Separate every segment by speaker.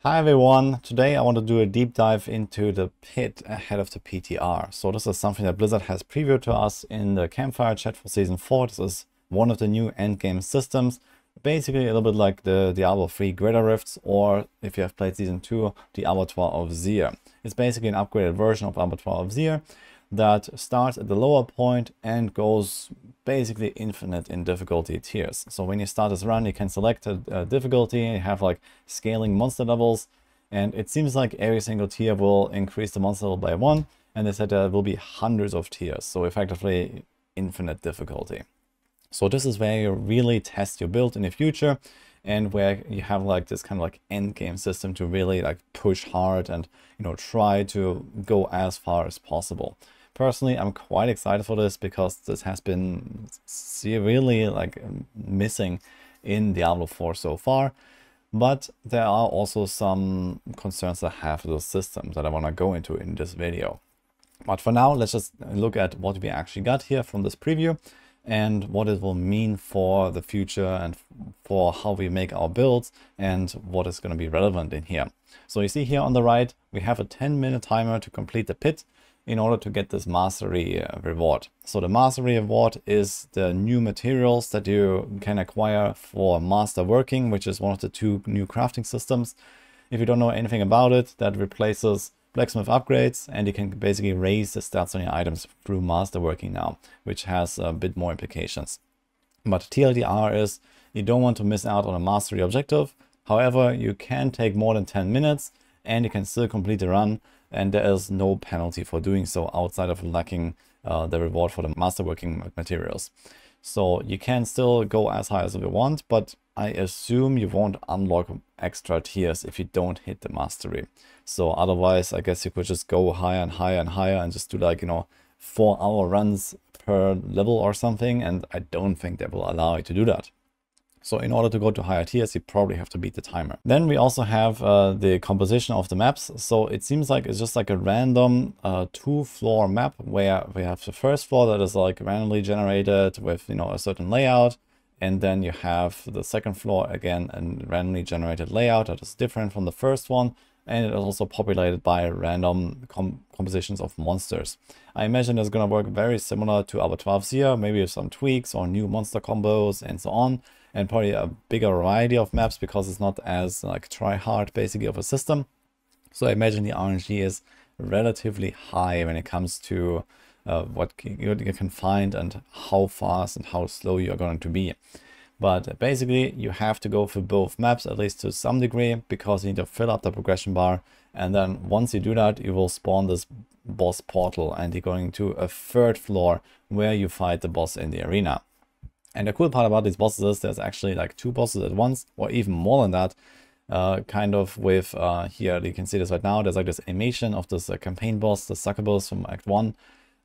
Speaker 1: Hi everyone, today I want to do a deep dive into the pit ahead of the PTR. So this is something that Blizzard has previewed to us in the campfire chat for Season 4. This is one of the new endgame systems, basically a little bit like the Diablo 3 Greate Rifts, or if you have played Season 2, the Abattoir of Xir. It's basically an upgraded version of Abattoir of Xir that starts at the lower point and goes basically infinite in difficulty tiers. So when you start this run, you can select a difficulty, you have like scaling monster levels, and it seems like every single tier will increase the monster level by 1, and they said there will be hundreds of tiers, so effectively infinite difficulty. So this is where you really test your build in the future, and where you have like this kind of like end game system to really like push hard and, you know, try to go as far as possible. Personally, I'm quite excited for this because this has been severely like missing in Diablo 4 so far. But there are also some concerns that I have with the system that I want to go into in this video. But for now, let's just look at what we actually got here from this preview and what it will mean for the future and for how we make our builds and what is going to be relevant in here. So you see here on the right, we have a 10-minute timer to complete the pit in order to get this mastery reward. So the mastery reward is the new materials that you can acquire for master working, which is one of the two new crafting systems. If you don't know anything about it, that replaces blacksmith upgrades, and you can basically raise the stats on your items through master working now, which has a bit more implications. But TLDR is you don't want to miss out on a mastery objective. However, you can take more than 10 minutes and you can still complete the run, and there is no penalty for doing so outside of lacking the reward for the masterworking materials. So you can still go as high as you want, but I assume you won't unlock extra tiers if you don't hit the mastery. So otherwise, I guess you could just go higher and higher and higher and just do like, you know, 4-hour runs per level or something, and I don't think they will allow you to do that. So in order to go to higher tiers, you probably have to beat the timer. Then we also have the composition of the maps. So it seems like it's just like a random 2-floor map where we have the first floor that is like randomly generated with, you know, a certain layout. And then you have the second floor, again, a randomly generated layout that is different from the first one. And it is also populated by random compositions of monsters. I imagine it's going to work very similar to Abattoir of Xir, maybe with some tweaks or new monster combos and so on. And probably a bigger variety of maps because it's not as like try hard basically of a system. So I imagine the RNG is relatively high when it comes to what you can find and how fast and how slow you're going to be. But basically you have to go through both maps at least to some degree because you need to fill up the progression bar. And then once you do that, you will spawn this boss portal and you're going to a 3rd floor where you fight the boss in the arena. And the cool part about these bosses is there's actually like 2 bosses at once, or even more than that, kind of with, here you can see this right now, there's like this animation of this campaign boss, the succubus from Act 1,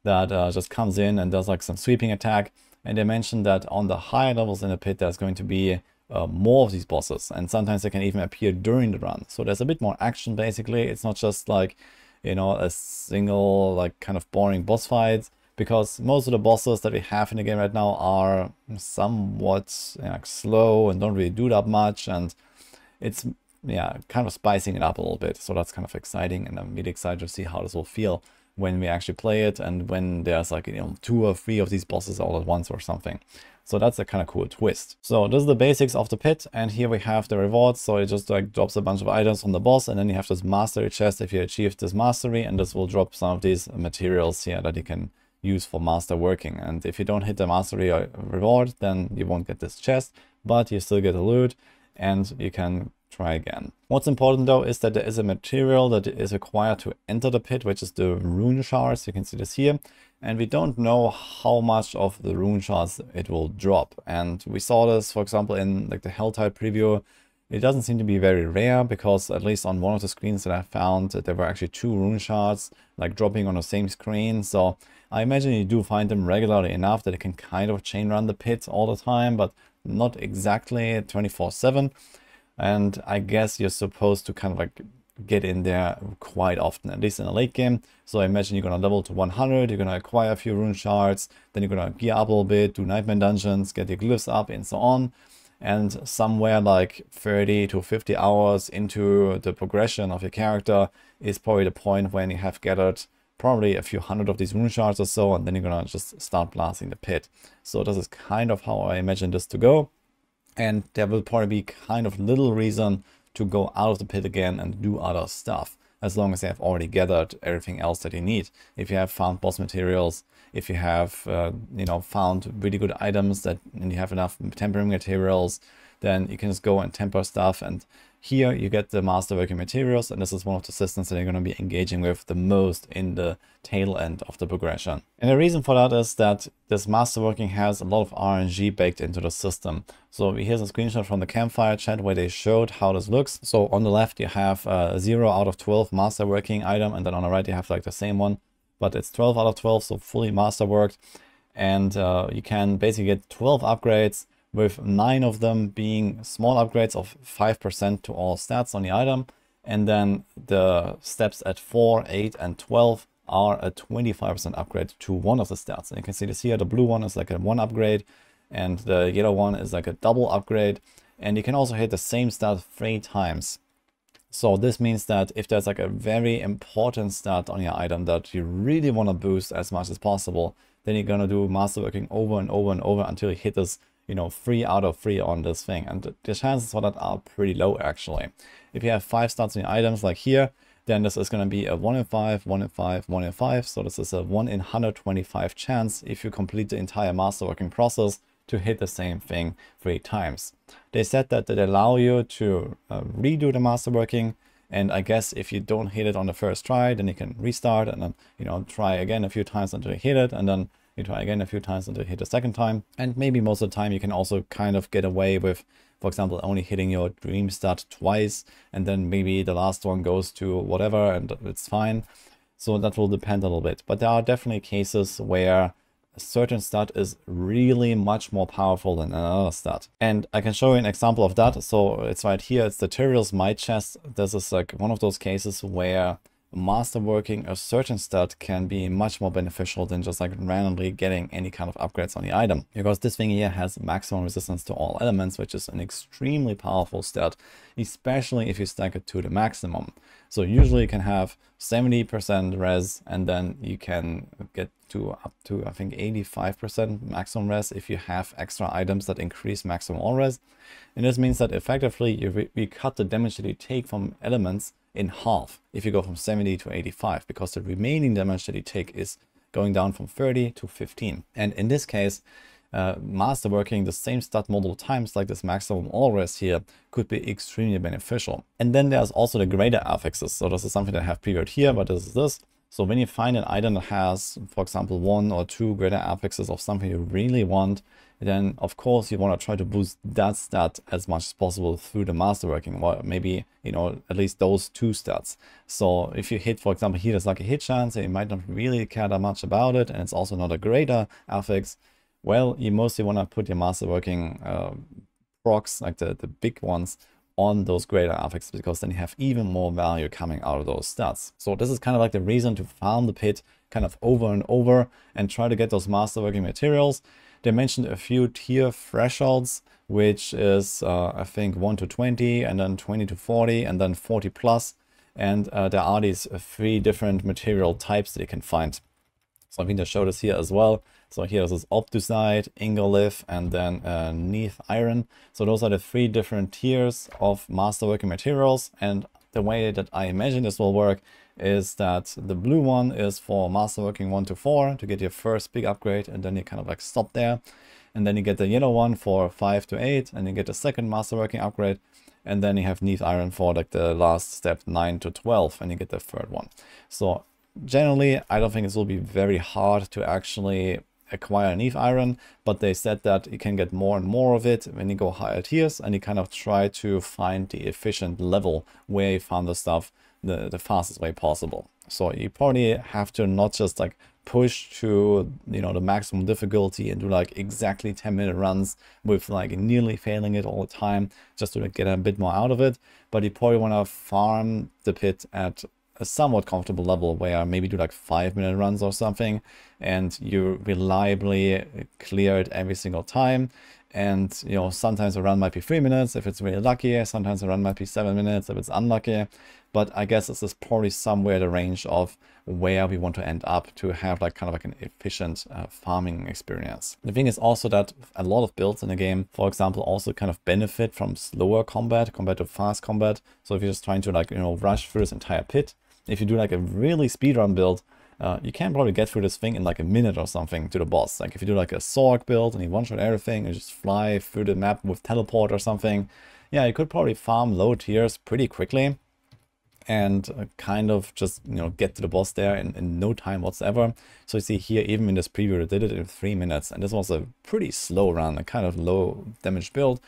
Speaker 1: that just comes in and does like some sweeping attack. And they mentioned that on the higher levels in the pit, there's going to be more of these bosses, and sometimes they can even appear during the run. So there's a bit more action basically. It's not just like, you know, a single like kind of boring boss fight. Because most of the bosses that we have in the game right now are somewhat slow and don't really do that much, and it's kind of spicing it up a little bit. So that's kind of exciting, and I'm really excited to see how this will feel when we actually play it and when there's like, you know, 2 or 3 of these bosses all at once or something. So that's a kind of cool twist. So this is the basics of the pit, and here we have the rewards. So it just like drops a bunch of items on the boss, and then you have this mastery chest if you achieve this mastery, and this will drop some of these materials here that you can use for master working. And if you don't hit the mastery reward, then you won't get this chest, but you still get a loot and you can try again. What's important though is that there is a material that is required to enter the pit, which is the rune shards. You can see this here, and we don't know how much of the rune shards it will drop. And we saw this, for example, in like the Helltide preview. It doesn't seem to be very rare because at least on one of the screens that I found, there were actually 2 rune shards like dropping on the same screen. So I imagine you do find them regularly enough that it can kind of chain run the pit all the time, but not exactly 24/7. And I guess you're supposed to kind of like get in there quite often, at least in the late game. So I imagine you're going to level to 100, you're going to acquire a few rune shards, then you're going to gear up a little bit, do Nightmare dungeons, get your glyphs up and so on. And somewhere like 30 to 50 hours into the progression of your character is probably the point when you have gathered probably a few hundred of these rune shards or so, and then you're gonna just start blasting the pit. So this is kind of how I imagine this to go. And there will probably be kind of little reason to go out of the pit again and do other stuff, as long as you have already gathered everything else that you need. If you have found boss materials, if you have found really good items and you have enough tempering materials, then you can just go and temper stuff. And here you get the masterworking materials, and this is one of the systems that you're going to be engaging with the most in the tail end of the progression. And the reason for that is that this masterworking has a lot of RNG baked into the system. So here's a screenshot from the campfire chat where they showed how this looks. So on the left you have a 0 out of 12 masterworking item, and then on the right you have like the same one, but it's 12 out of 12, so fully masterworked. And you can basically get 12 upgrades, with 9 of them being small upgrades of 5% to all stats on the item. And then the steps at 4, 8, and 12 are a 25% upgrade to one of the stats. And you can see this here, the blue one is like a 1 upgrade, and the yellow one is like a double upgrade. And you can also hit the same stat 3 times. So this means that if there's like a very important stat on your item that you really want to boost as much as possible, then you're going to do masterworking over and over and over until you hit this 3 out of 3 on this thing. And the chances for that are pretty low, actually. If you have 5 stats in your items like here, then this is going to be a 1 in 5, 1 in 5, 1 in 5. So this is a 1 in 125 chance if you complete the entire masterworking process to hit the same thing 3 times. They said that they allow you to redo the masterworking. And I guess if you don't hit it on the first try, then you can restart and then, try again a few times until you hit it. And then you try again a few times until you hit the second time. And maybe most of the time you can also kind of get away with, for example, only hitting your dream stat twice, and then maybe the last one goes to whatever and it's fine. So that will depend a little bit. But there are definitely cases where a certain stat is really much more powerful than another stat. And I can show you an example of that. So it's right here, it's the Tyrael's Might chest. This is like one of those cases where masterworking a certain stat can be much more beneficial than just like randomly getting any kind of upgrades on the item, because this thing here has maximum resistance to all elements, which is an extremely powerful stat, especially if you stack it to the maximum. So usually you can have 70% res, and then you can get to up to I think 85% maximum res if you have extra items that increase maximum all res. And this means that effectively you cut the damage that you take from elements in half if you go from 70 to 85, because the remaining damage that you take is going down from 30 to 15. And in this case, masterworking the same stat multiple times, like this maximum all res here, could be extremely beneficial. And then there's also the greater affixes. So this is something that I have previewed here, but this is this. So when you find an item that has, for example, 1 or 2 greater affixes of something you really want, then of course you want to try to boost that stat as much as possible through the masterworking, or maybe, at least those 2 stats. So if you hit, for example, here there's like a hit chance, and you might not really care that much about it, and it's also not a greater affix, well, you mostly want to put your masterworking procs, like the big ones, on those greater affixes, because then you have even more value coming out of those stats. So this is kind of like the reason to farm the pit kind of over and over and try to get those masterworking materials. They mentioned a few tier thresholds, which is I think 1 to 20, and then 20 to 40, and then 40 plus. And there are these 3 different material types that you can find. So I think they showed us here as well. So here is Obtusite, Ingolith, and then Neath Iron. So those are the 3 different tiers of masterworking materials. And the way that I imagine this will work is that the blue one is for masterworking 1 to 4 to get your first big upgrade, and then you kind of like stop there. And then you get the yellow one for 5 to 8, and you get the second masterworking upgrade. And then you have Neath Iron for like the last step 9 to 12, and you get the third one. So generally, I don't think it will be very hard to actually acquire Neath Iron, but they said that you can get more and more of it when you go higher tiers, and you kind of try to find the efficient level where you found the stuff the fastest way possible. So you probably have to not just like push to the maximum difficulty and do like exactly 10-minute runs with like nearly failing it all the time just to get a bit more out of it, but you probably want to farm the pit at a somewhat comfortable level where maybe do like 5-minute runs or something, and you reliably clear it every single time. And, you know, sometimes a run might be 3 minutes if it's really lucky. Sometimes a run might be 7 minutes if it's unlucky. But I guess this is probably somewhere the range of where we want to end up to have like kind of like an efficient farming experience. The thing is also that a lot of builds in the game, for example, also kind of benefit from slower combat compared to fast combat. So if you're just trying to like, you know, rush through this entire pit, if you do like a really speedrun build, you can probably get through this thing in like a minute or something to the boss. Like if you do like a Sorg build and you one-shot everything and just fly through the map with teleport or something, yeah, you could probably farm low tiers pretty quickly and kind of just, you know, get to the boss there in no time whatsoever. So you see here, even in this preview, they did it in 3 minutes, and this was a pretty slow run, a kind of low damage build.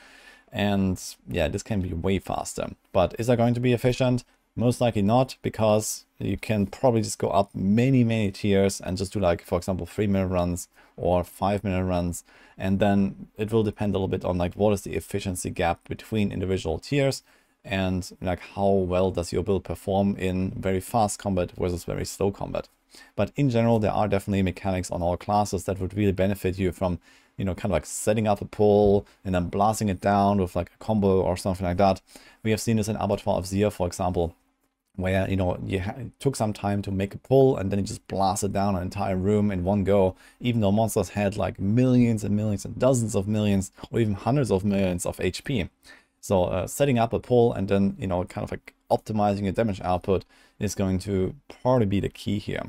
Speaker 1: And yeah, this can be way faster. But is that going to be efficient? Most likely not, because you can probably just go up many tiers and just do like, for example, 3-minute runs or 5-minute runs. And then it will depend a little bit on like what is the efficiency gap between individual tiers and like how well does your build perform in very fast combat versus very slow combat. But in general, there are definitely mechanics on all classes that would really benefit you from, you know, kind of like setting up a pull and then blasting it down with like a combo or something like that. We have seen this in Path of Exile, for example, where, you know, it took some time to make a pull and then you just blasted down an entire room in one go, even though monsters had like millions and millions and dozens of millions or even hundreds of millions of HP. So setting up a pull and then, you know, kind of like optimizing your damage output is going to probably be the key here.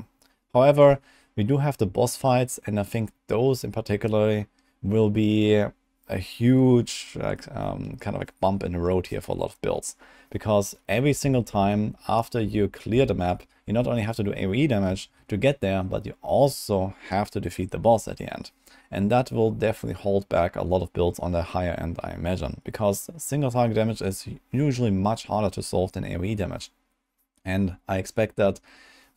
Speaker 1: However, we do have the boss fights, and I think those in particular will be a huge kind of like bump in the road here for a lot of builds. Because every single time after you clear the map, you not only have to do AoE damage to get there, but you also have to defeat the boss at the end. And that will definitely hold back a lot of builds on the higher end, I imagine, because single target damage is usually much harder to solve than AoE damage. And I expect that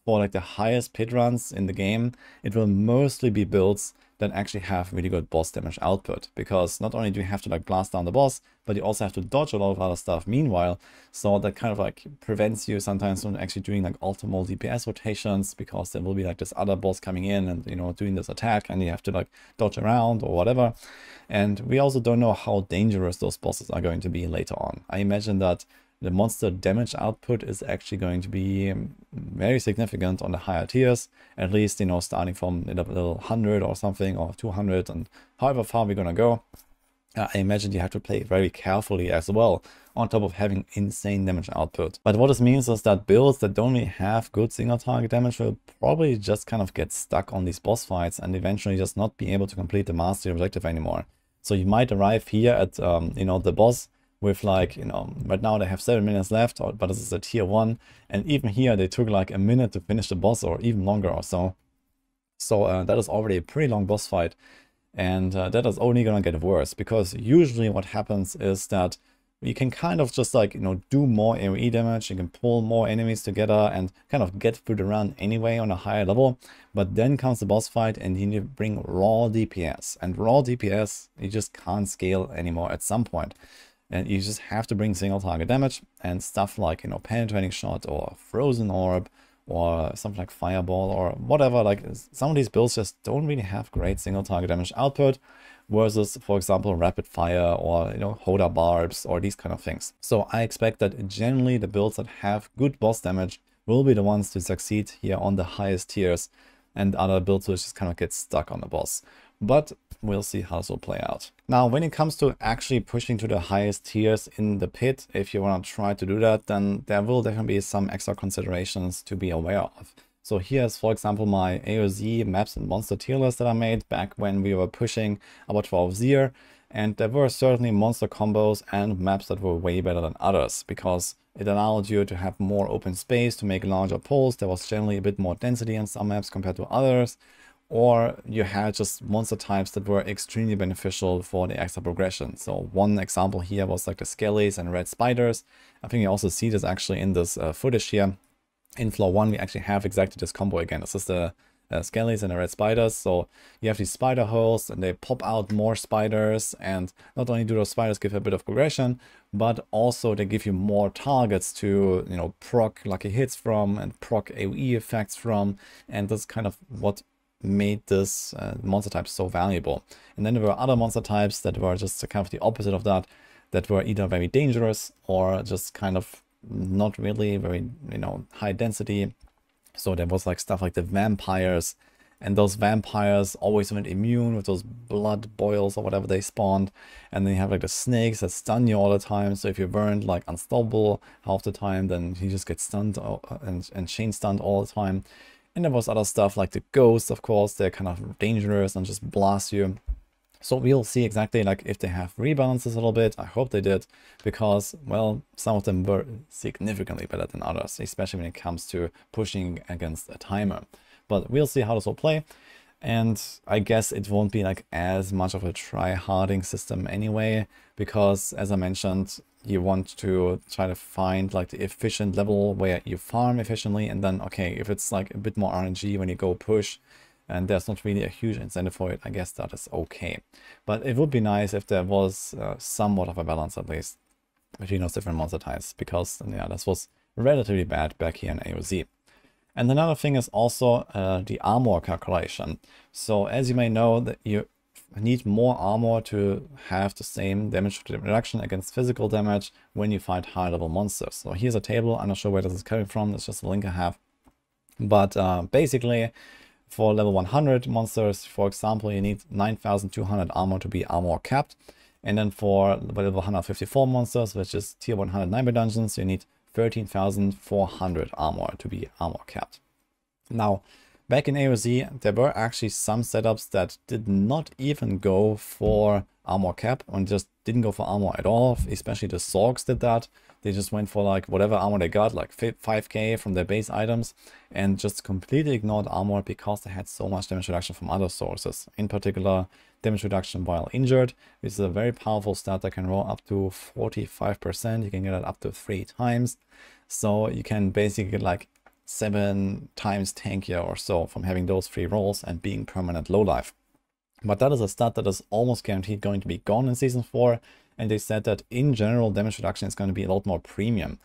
Speaker 1: for like the highest pit runs in the game, it will mostly be builds that actually have really good boss damage output, because not only do you have to like blast down the boss, but you also have to dodge a lot of other stuff meanwhile. So that kind of like prevents you sometimes from actually doing like optimal DPS rotations, because there will be like this other boss coming in and, you know, doing this attack and you have to like dodge around or whatever. And we also don't know how dangerous those bosses are going to be later on. I imagine that the monster damage output is actually going to be very significant on the higher tiers, at least, you know, starting from a little 100 or something, or 200, and however far we're gonna go. I imagine you have to play very carefully as well, on top of having insane damage output. But what this means is that builds that don't really have good single target damage will probably just kind of get stuck on these boss fights and eventually just not be able to complete the mastery objective anymore. So you might arrive here at, you know, the boss with like, you know, right now they have 7 minutes left, but this is a tier 1, and even here they took like a minute to finish the boss, or even longer or so. So that is already a pretty long boss fight, and that is only gonna get worse, because usually what happens is that you can kind of just like, you know, do more AoE damage, you can pull more enemies together and kind of get through the run anyway on a higher level. But then comes the boss fight and you need to bring raw DPS, and raw DPS you just can't scale anymore at some point. And you just have to bring single target damage, and stuff like, you know, penetrating shot or frozen orb or something like fireball or whatever. Like, some of these builds just don't really have great single target damage output versus, for example, rapid fire or, you know, Hoda barbs or these kind of things. So I expect that generally the builds that have good boss damage will be the ones to succeed here on the highest tiers, and other builds will just kind of get stuck on the boss. But we'll see how this will play out. Now, when it comes to actually pushing to the highest tiers in the pit, if you want to try to do that, then there will definitely be some extra considerations to be aware of. So here's, for example, my AOZ maps and monster tier list that I made back when we were pushing about 12 Zier. And there were certainly monster combos and maps that were way better than others, because it allowed you to have more open space to make larger pulls. There was generally a bit more density in some maps compared to others. Or you had just monster types that were extremely beneficial for the extra progression. So one example here was like the skellies and red spiders. I think you also see this actually in this footage here. In floor 1 we actually have exactly this combo again. This is the skellies and the red spiders. So you have these spider holes and they pop out more spiders, and not only do those spiders give a bit of progression, but also they give you more targets to, you know, proc lucky hits from and proc AoE effects from. And that's kind of what made this monster type so valuable. And then there were other monster types that were just kind of the opposite of that, that were either very dangerous or just kind of not really very, you know, high density. So there was like stuff like the vampires, and those vampires always went immune with those blood boils or whatever they spawned. And then you have like the snakes that stun you all the time. So if you weren't like unstoppable half the time, then you just get stunned and chain stunned all the time. And there was other stuff like the ghosts, of course, they're kind of dangerous and just blast you. So we'll see exactly like if they have rebalances a little bit. I hope they did, because, well, some of them were significantly better than others, especially when it comes to pushing against a timer. But we'll see how this will play. And I guess it won't be like as much of a try-harding system anyway, because as I mentioned, you want to try to find like the efficient level where you farm efficiently. And then, okay, if it's like a bit more RNG when you go push, and there's not really a huge incentive for it, I guess that is okay. But it would be nice if there was somewhat of a balance at least between those different monster types, because yeah, this was relatively bad back here in AOZ. And another thing is also the armor calculation. So as you may know, that you need more armor to have the same damage reduction against physical damage when you fight high level monsters. So here's a table. I'm not sure where this is coming from. It's just a link I have. But basically, for level 100 monsters, for example, you need 9,200 armor to be armor capped. And then for level 154 monsters, which is tier 100 nightmare dungeons, you need 13,400 armor to be armor capped. Now, back in AOZ, there were actually some setups that did not even go for armor cap and just didn't go for armor at all. Especially the Zorgs did that. They just went for like whatever armor they got, like 5k from their base items, and just completely ignored armor because they had so much damage reduction from other sources. In particular, damage reduction while injured, which is a very powerful stat that can roll up to 45%. You can get it up to 3 times. So you can basically get like 7 times tankier or so from having those 3 rolls and being permanent low life. But that is a stat that is almost guaranteed going to be gone in Season 4. And they said that in general, damage reduction is going to be a lot more premium.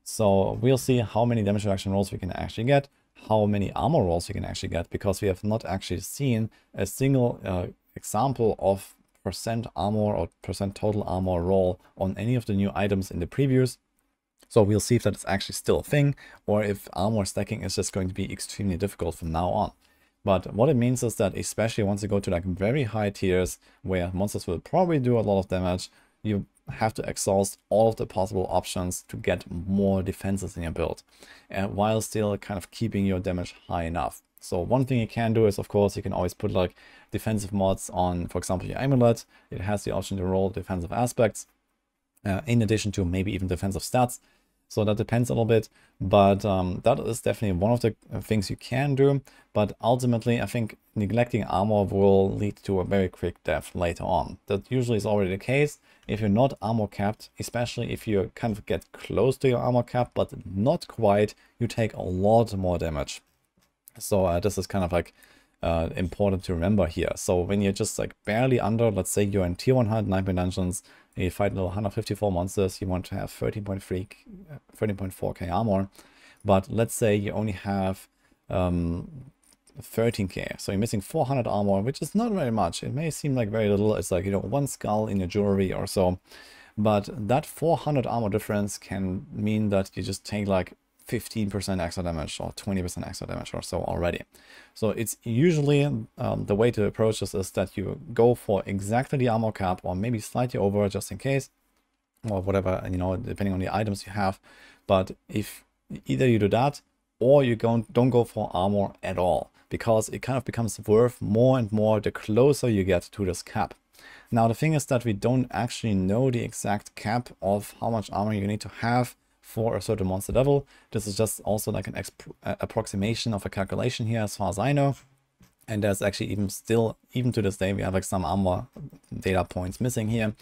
Speaker 1: So we'll see how many damage reduction rolls we can actually get, how many armor rolls we can actually get, because we have not actually seen a single example of percent armor or percent total armor roll on any of the new items in the previews. So we'll see if that is actually still a thing, or if armor stacking is just going to be extremely difficult from now on. But what it means is that especially once you go to like very high tiers where monsters will probably do a lot of damage, you have to exhaust all of the possible options to get more defenses in your build, while still kind of keeping your damage high enough. So one thing you can do is, of course, you can always put like defensive mods on, for example, your amulet. It has the option to roll defensive aspects, in addition to maybe even defensive stats. So that depends a little bit, but that is definitely one of the things you can do. But ultimately, I think neglecting armor will lead to a very quick death later on. That usually is already the case. If you're not armor capped, especially if you kind of get close to your armor cap, but not quite, you take a lot more damage. So this is kind of like important to remember here. So when you're just like barely under, let's say you're in tier 100 nightmare dungeons, you fight level 154 monsters, you want to have 13.4k armor, but let's say you only have 13k, so you're missing 400 armor, which is not very much. It may seem like very little. It's like, you know, 1 skull in your jewelry or so, but that 400 armor difference can mean that you just take like 15% extra damage or 20% extra damage or so already. So it's usually the way to approach this is that you go for exactly the armor cap or maybe slightly over just in case, or whatever, you know, depending on the items you have. But if either you do that or you don't go for armor at all, because it kind of becomes worth more and more the closer you get to this cap. Now the thing is that we don't actually know the exact cap of how much armor you need to have for a certain monster level. This is just also like an approximation of a calculation here as far as I know. And there's actually even to this day, we have like some armor data points missing here.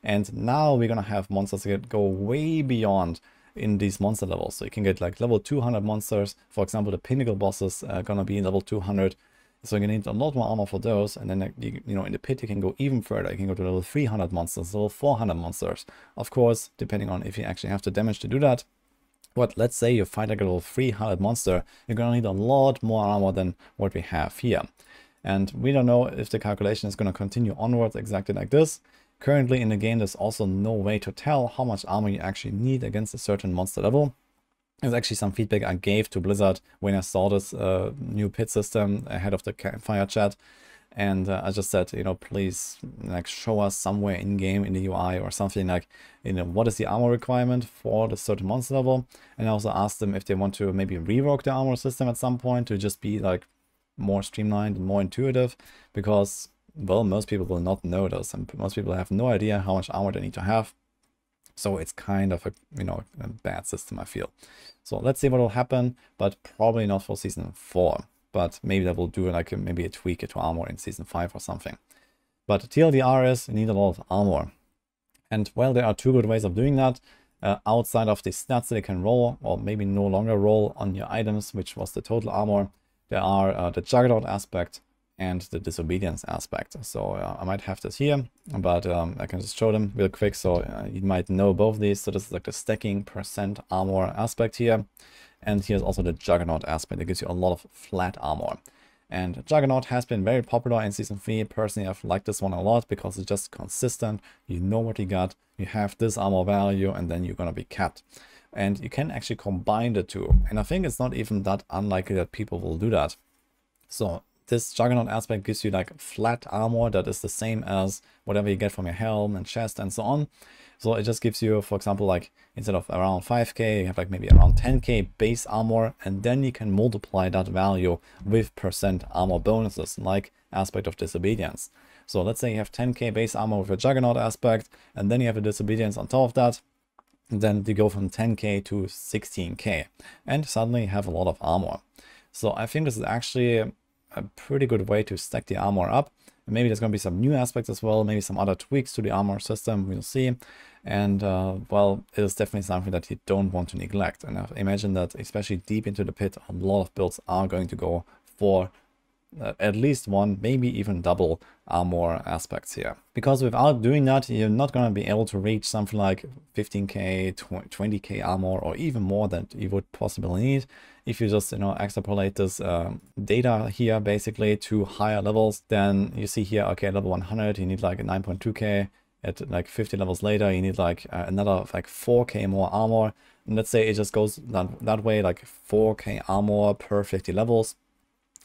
Speaker 1: And now we're gonna have monsters that go way beyond in these monster levels. So you can get like level 200 monsters. For example, the pinnacle bosses are gonna be level 200. So you're gonna need a lot more armor for those. And then, you know, in the pit, you can go even further. You can go to level 300 monsters, level 400 monsters. Of course, depending on if you actually have the damage to do that. But let's say you fight like a level 300 monster, you're gonna need a lot more armor than what we have here. And we don't know if the calculation is going to continue onwards exactly like this. Currently in the game, there's also no way to tell how much armor you actually need against a certain monster level. There's actually some feedback I gave to Blizzard when I saw this new pit system ahead of the campfire chat. And I just said, you know, please like show us somewhere in game in the UI or something like, you know, what is the armor requirement for the certain monster level. And I also asked them if they want to maybe rework the armor system at some point to just be like more streamlined and more intuitive, because, well, most people will not know this and most people have no idea how much armor they need to have. So it's kind of a, you know, a bad system, I feel. So let's see what will happen, but probably not for Season 4. But maybe that will do like maybe a tweak to armor in Season 5 or something. But TLDR is you need a lot of armor. And well, there are two good ways of doing that. Outside of the stats that you can roll, or maybe no longer roll on your items, which was the total armor, there are the Juggernaut aspect and the Disobedience aspect. So I might have this here, but I can just show them real quick. So you might know both these. So this is like the stacking % armor aspect here. And here's also the Juggernaut aspect. It gives you a lot of flat armor. And Juggernaut has been very popular in Season 3. Personally, I've liked this one a lot because it's just consistent. You know what you got. You have this armor value and then you're going to be capped. And you can actually combine the two. And I think it's not even that unlikely that people will do that. So this Juggernaut aspect gives you like flat armor that is the same as whatever you get from your helm and chest and so on. So it just gives you, for example, like instead of around 5k, you have like maybe around 10k base armor, and then you can multiply that value with % armor bonuses, like aspect of Disobedience. So let's say you have 10k base armor with a Juggernaut aspect, and then you have a Disobedience on top of that. And then you go from 10k to 16k, and suddenly you have a lot of armor. So I think this is actually a pretty good way to stack the armor up. And maybe there's going to be some new aspects as well, maybe some other tweaks to the armor system, we'll see. And well, it is definitely something that you don't want to neglect. And I imagine that especially deep into the pit, a lot of builds are going to go for at least one, maybe even double armor aspects here. Because without doing that, you're not going to be able to reach something like 15k, 20k armor, or even more that you would possibly need if you just, you know, extrapolate this data here basically to higher levels. Then you see here, okay, level 100, you need like a 9.2k. At like 50 levels later, you need like another like 4k more armor. And let's say it just goes that way, like 4k armor per 50 levels.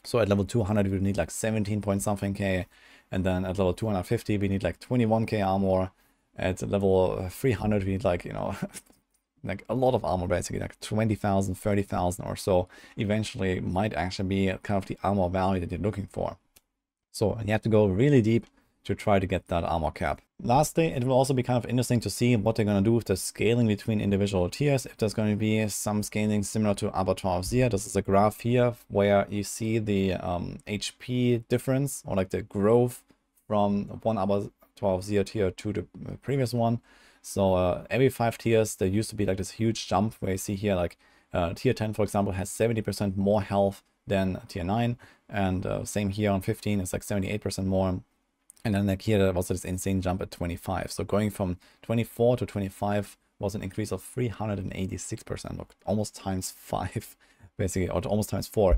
Speaker 1: So at level 200, we need like 17 point something k. And then at level 250, we need like 21k armor. At level 300, we need like, you know, like a lot of armor, basically like 20,000, 30,000 or so. Eventually might actually be kind of the armor value that you're looking for. So you have to go really deep to try to get that armor cap. Lastly, it will also be kind of interesting to see what they're going to do with the scaling between individual tiers. If there's going to be some scaling similar to Abattoir of Zir. This is a graph here where you see the HP difference, or like the growth from one Abattoir of Zir tier to the previous one. So every 5 tiers, there used to be like this huge jump where you see here like tier 10, for example, has 70% more health than tier 9. And same here on 15, it's like 78% more. And then like here, there was this insane jump at 25. So going from 24 to 25 was an increase of 386%, almost times 5, basically, or almost times 4.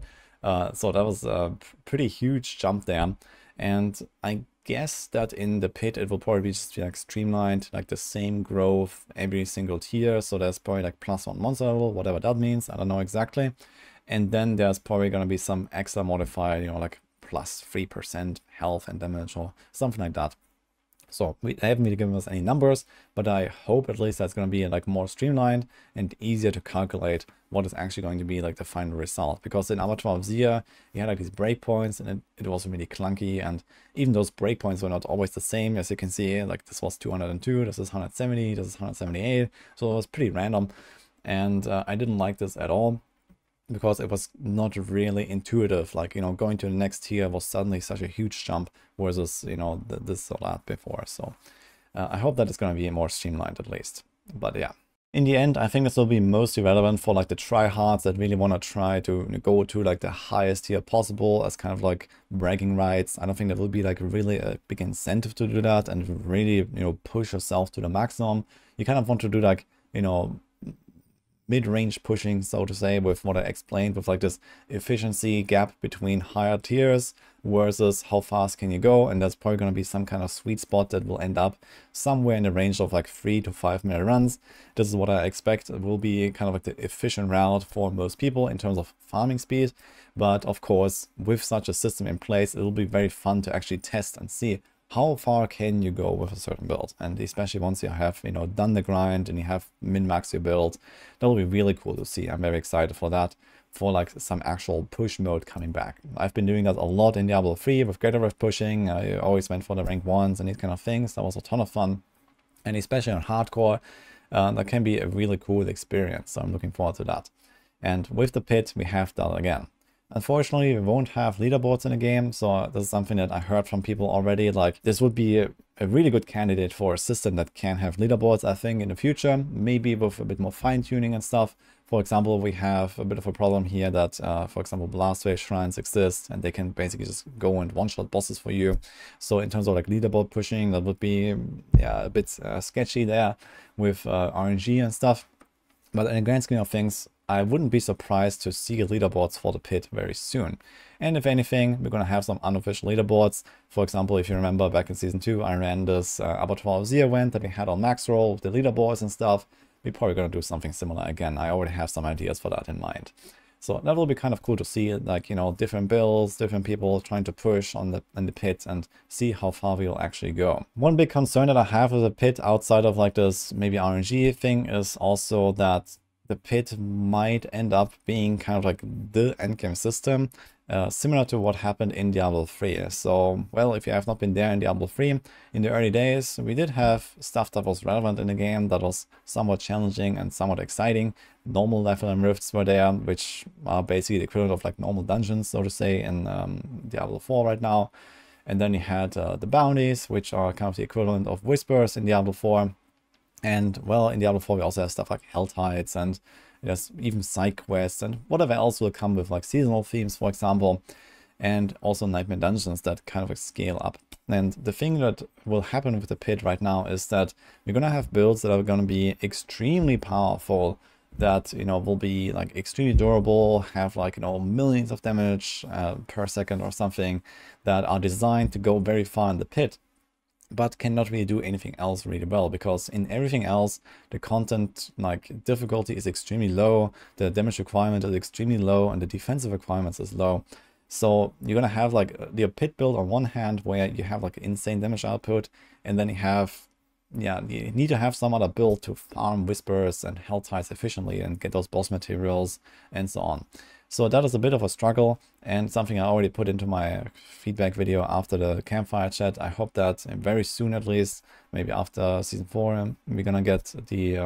Speaker 1: So that was a pretty huge jump there. And I guess that in the pit, it will probably just be like streamlined, like the same growth every single tier. So there's probably like +1 monster level, whatever that means. I don't know exactly. And then there's probably going to be some extra modifier, you know, like +3% health and damage or something like that. So they haven't really given us any numbers, but I hope at least that's going to be like more streamlined and easier to calculate what is actually going to be like the final result. Because in Abattoir of Zir, you had like these breakpoints, and it was really clunky, and even those breakpoints were not always the same. As you can see, like this was 202, this is 170, this is 178, so it was pretty random, and I didn't like this at all, because it was not really intuitive. Like, you know, going to the next tier was suddenly such a huge jump versus, you know, this or that before. So I hope that it's going to be more streamlined at least. But yeah, in the end, I think this will be mostly relevant for like the tryhards that really want to try to go to like the highest tier possible as kind of like bragging rights. I don't think that will be like really a big incentive to do that and really, you know, push yourself to the maximum. You kind of want to do like, you know, mid-range pushing, so to say, with what I explained, with like this efficiency gap between higher tiers versus how fast can you go. And that's probably going to be some kind of sweet spot that will end up somewhere in the range of like 3 to 5 minute runs. This is what I expect. It will be kind of like the efficient route for most people in terms of farming speed. But of course, with such a system in place, it will be very fun to actually test and see how far can you go with a certain build. And especially once you have, you know, done the grind and you have min-max your build, that'll be really cool to see. I'm very excited for that, for like some actual push mode coming back. I've been doing that a lot in Diablo 3 with Greate Rift pushing. I always went for the rank 1s and these kind of things. That was a ton of fun. And especially on hardcore, that can be a really cool experience. So I'm looking forward to that. And with the pit, we have that again. Unfortunately, we won't have leaderboards in the game, so this is something that I heard from people already. Like, this would be a really good candidate for a system that can have leaderboards, I think, in the future, maybe with a bit more fine-tuning and stuff. For example, we have a bit of a problem here that, for example, blast wave shrines exist, and they can basically just go and one-shot bosses for you. So in terms of like leaderboard pushing, that would be a bit sketchy there with RNG and stuff. But in the grand scheme of things, I wouldn't be surprised to see leaderboards for the pit very soon. And if anything, we're going to have some unofficial leaderboards. For example, if you remember back in Season 2, I ran this Path of Exile event that we had on Max Roll with the leaderboards and stuff. We're probably going to do something similar again. I already have some ideas for that in mind. So that will be kind of cool to see, like, you know, different builds, different people trying to push in the pit and see how far we'll actually go. One big concern that I have with the pit outside of like this maybe RNG thing is also that the pit might end up being kind of like the endgame system, similar to what happened in Diablo 3. So, well, if you have not been there in Diablo 3, in the early days, we did have stuff that was relevant in the game, that was somewhat challenging and somewhat exciting. Normal level and rifts were there, which are basically the equivalent of like normal dungeons, so to say, in Diablo 4 right now. And then you had the bounties, which are kind of the equivalent of whispers in Diablo 4. And, well, in Diablo 4 we also have stuff like Hell Tides, and there's even side quests and whatever else will come with like seasonal themes, for example, and also nightmare dungeons that kind of like scale up. And the thing that will happen with the pit right now is that we're going to have builds that are going to be extremely powerful, that, you know, will be like extremely durable, have like, you know, millions of damage per second or something, that are designed to go very far in the pit, but cannot really do anything else really well, because in everything else the content like difficulty is extremely low, the damage requirement is extremely low, and the defensive requirements is low. So you're gonna have like the pit build on one hand where you have like insane damage output, and then you have, yeah, you need to have some other build to farm whispers and hell tides efficiently and get those boss materials and so on. So that is a bit of a struggle, and something I already put into my feedback video after the campfire chat. I hope that very soon, at least, maybe after Season 4, we're gonna get the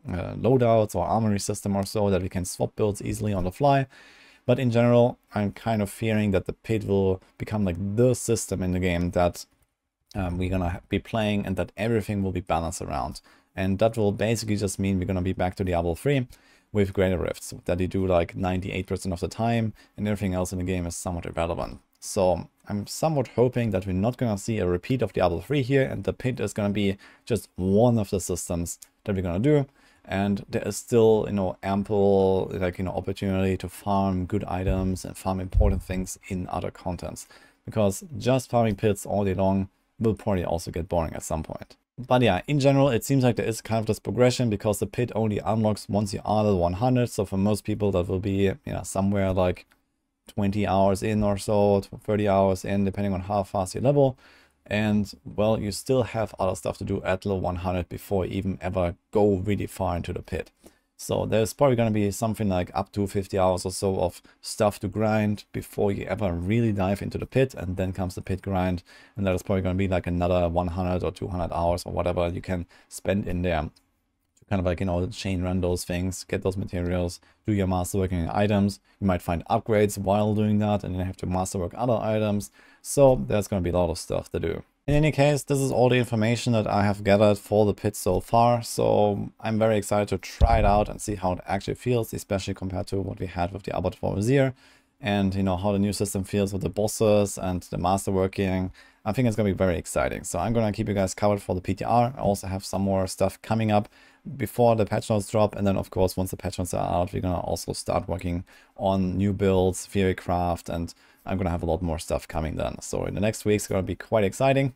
Speaker 1: loadouts or armory system or so, that we can swap builds easily on the fly. But in general, I'm kind of fearing that the pit will become like the system in the game that we're gonna be playing, and that everything will be balanced around. And that will basically just mean we're gonna be back to Diablo 3 with Greate Rifts, that you do like 98% of the time, and everything else in the game is somewhat irrelevant. So I'm somewhat hoping that we're not gonna see a repeat of Diablo 3 here, and the pit is gonna be just one of the systems that we're gonna do. And there is still, you know, ample, like, you know, opportunity to farm good items and farm important things in other contents, because just farming pits all day long will probably also get boring at some point. But yeah, in general, it seems like there is kind of this progression, because the pit only unlocks once you are level 100. So for most people, that will be, you know, somewhere like 20 hours in or so, 30 hours in, depending on how fast you level. And, well, you still have other stuff to do at level 100 before you even ever go really far into the pit. So there's probably going to be something like up to 50 hours or so of stuff to grind before you ever really dive into the pit, and then comes the pit grind, and that is probably going to be like another 100 or 200 hours or whatever you can spend in there to kind of like, you know, chain run those things, get those materials, do your masterworking items. You might find upgrades while doing that, and then have to masterwork other items. So there's going to be a lot of stuff to do. In any case, this is all the information that I have gathered for the pit so far, so I'm very excited to try it out and see how it actually feels, especially compared to what we had with the Path of Exile, and, you know, how the new system feels with the bosses and the masterworking. I think it's going to be very exciting, so I'm going to keep you guys covered for the PTR. I also have some more stuff coming up before the patch notes drop. And then of course, once the patch notes are out, we're gonna also start working on new builds, theory craft, and I'm gonna have a lot more stuff coming then. So in the next weeks, it's gonna be quite exciting.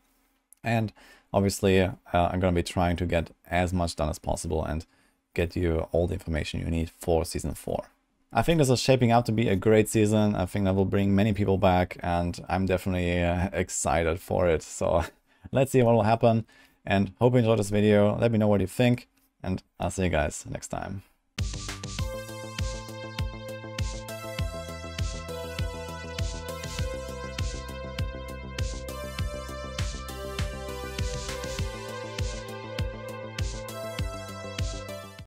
Speaker 1: And obviously, I'm gonna be trying to get as much done as possible and get you all the information you need for Season 4. I think this is shaping up to be a great season. I think that will bring many people back, and I'm definitely excited for it. So let's see what will happen, and hope you enjoyed this video. Let me know what you think, and I'll see you guys next time.